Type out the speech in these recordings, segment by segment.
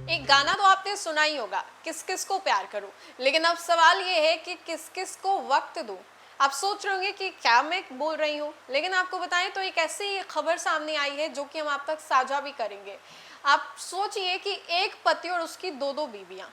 एक गाना तो आपने सुना ही होगा, किस किस को प्यार करूं, लेकिन अब सवाल ये है कि किस किस को वक्त दूं। आप सोच रहे होंगे कि क्या मैं बोल रही हूँ, लेकिन आपको बताएं तो एक ऐसी खबर सामने आई है जो कि हम आप तक साझा भी करेंगे। आप सोचिए कि एक पति और उसकी दो दो बीवियां।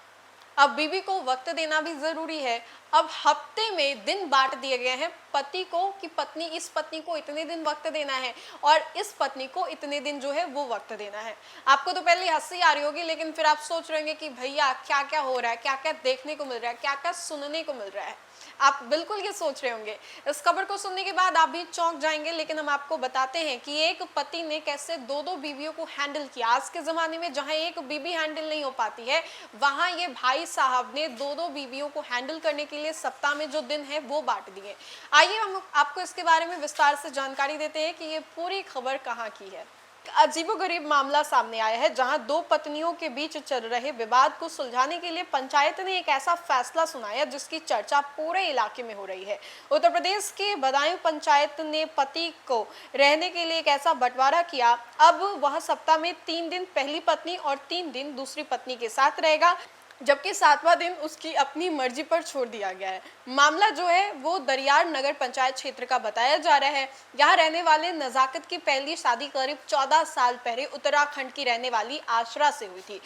अब बीवी को वक्त देना भी जरूरी है। अब हफ्ते में दिन बांट दिए गए हैं पति को कि पत्नी इस पत्नी को इतने दिन वक्त देना है और इस पत्नी को इतने दिन जो है वो वक्त देना है। आपको तो पहले हंसी आ रही होगी, लेकिन फिर आप सोच रहे होंगे कि भैया क्या क्या हो रहा है, क्या क्या देखने को मिल रहा है, क्या क्या सुनने को मिल रहा है। आप बिल्कुल ये सोच रहे होंगे। इस खबर को सुनने के बाद आप भी चौंक जाएंगे, लेकिन हम आपको बताते हैं कि एक पति ने कैसे दो दो बीवियों को हैंडल किया। आज के जमाने में जहां एक बीवी हैंडल नहीं हो पाती है, वहां ये भाई साहब ने दो दो बीवियों को हैंडल करने के लिए सप्ताह में जो दिन है वो बांट दिए। आइए हम आपको इसके बारे में विस्तार से जानकारी देते हैं कि ये पूरी खबर कहाँ की है। अजीबोगरीब मामला सामने आया है, जहां दो पत्नियों के बीच चल रहे विवाद को सुलझाने के लिए पंचायत ने एक ऐसा फैसला सुनाया जिसकी चर्चा पूरे इलाके में हो रही है। उत्तर प्रदेश के बदायूं पंचायत ने पति को रहने के लिए एक ऐसा बंटवारा किया। अब वह सप्ताह में 3 दिन पहली पत्नी और 3 दिन दूसरी पत्नी के साथ रहेगा, जबकि 7वां दिन उसकी अपनी मर्जी पर छोड़ दिया गया है। मामला जो है वो दरियार नगर पंचायत क्षेत्र का बताया जा रहा है। यहाँ रहने वाले नजाकत की पहली शादी करीब 14 साल पहले उत्तराखंड की रहने वाली आशरा से हुई थी।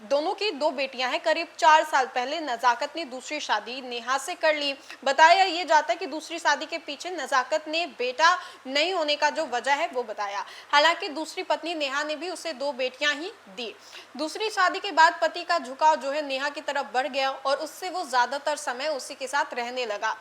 दोनों की दो बेटियां हैं। करीब 4 साल पहले नजाकत ने दूसरी शादी नेहा से कर ली। बताया ये जाता है कि दूसरी शादी के पीछे नजाकत ने बेटा नहीं होने का जो वजह है वो बताया। हालांकि दूसरी पत्नी नेहा ने भी उसे 2 बेटियां ही दी। दूसरी शादी के बाद पति का झुकाव जो है नेहा की तरफ बढ़ गया और उससे वो ज्यादातर समय उसी के साथ रहने लगा।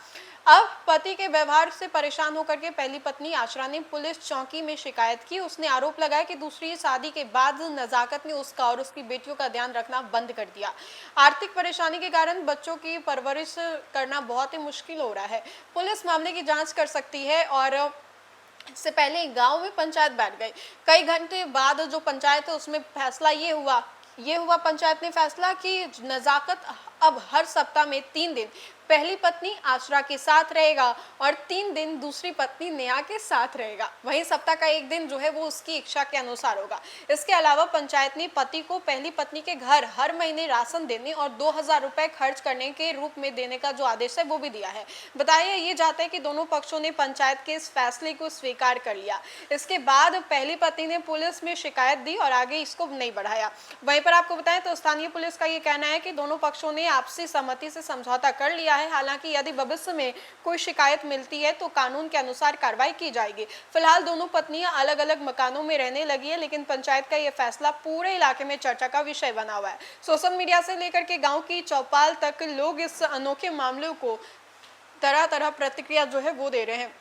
अब पति के व्यवहार से परेशान होकर के पहली पत्नी आशरा ने पुलिस चौकी में शिकायत की। उसने आरोप लगाया कि दूसरी शादी के बाद नजाकत ने उसका और उसकी बेटियों का ध्यान रखना बंद कर दिया। आर्थिक परेशानी के कारण बच्चों की परवरिश करना बहुत ही मुश्किल हो रहा है। पुलिस मामले की जांच कर सकती है और इससे पहले गांव में पंचायत बैठ गई। कई घंटे बाद जो पंचायत है उसमें फैसला ये हुआ पंचायत ने फैसला कि नजाकत अब हर सप्ताह में 3 दिन पहली पत्नी आशरा के साथ रहेगा और 3 दिन दूसरी पत्नी नेहा के साथ रहेगा। वहीं सप्ताह का 1 दिन जो है वो उसकी इच्छा के अनुसार होगा। इसके अलावा पंचायत ने पति को पहली पत्नी के घर हर महीने राशन देने और 2000 रुपए खर्च करने के रूप में देने का जो आदेश है वो भी दिया है। बताया ये जाता है कि दोनों पक्षों ने पंचायत के इस फैसले को स्वीकार कर लिया। इसके बाद पहली पत्नी ने पुलिस में शिकायत दी और आगे इसको नहीं बढ़ाया। वहीं पर आपको बताएं तो स्थानीय पुलिस का ये कहना है कि दोनों पक्षों ने आपसी सहमति से समझौता कर लिया है। हालांकि यदि भविष्य में कोई शिकायत मिलती है तो कानून के अनुसार कार्रवाई की जाएगी। फिलहाल दोनों पत्नियां अलग अलग मकानों में रहने लगी है, लेकिन पंचायत का यह फैसला पूरे इलाके में चर्चा का विषय बना हुआ है। सोशल मीडिया से लेकर के गांव की चौपाल तक लोग इस अनोखे मामले को तरह तरह प्रतिक्रिया जो है वो दे रहे हैं।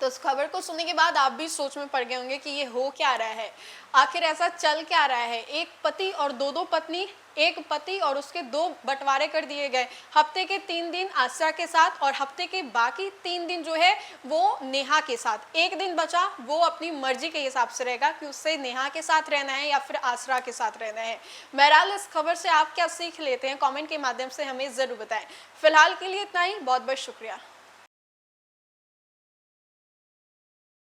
तो इस खबर को सुनने के बाद आप भी सोच में पड़ गए होंगे कि ये हो क्या रहा है, आखिर ऐसा चल क्या रहा है। एक पति और दो पत्नी, एक पति और उसके 2 बंटवारे कर दिए गए। हफ्ते के 3 दिन आशरा के साथ और हफ्ते के बाकी 3 दिन जो है वो नेहा के साथ। 1 दिन बचा वो अपनी मर्जी के हिसाब से रहेगा कि उससे नेहा के साथ रहना है या फिर आशरा के साथ रहना है। बहरहाल इस खबर से आप क्या सीख लेते हैं, कमेंट के माध्यम से हमें जरूर बताएं। फिलहाल के लिए इतना ही, बहुत बहुत शुक्रिया।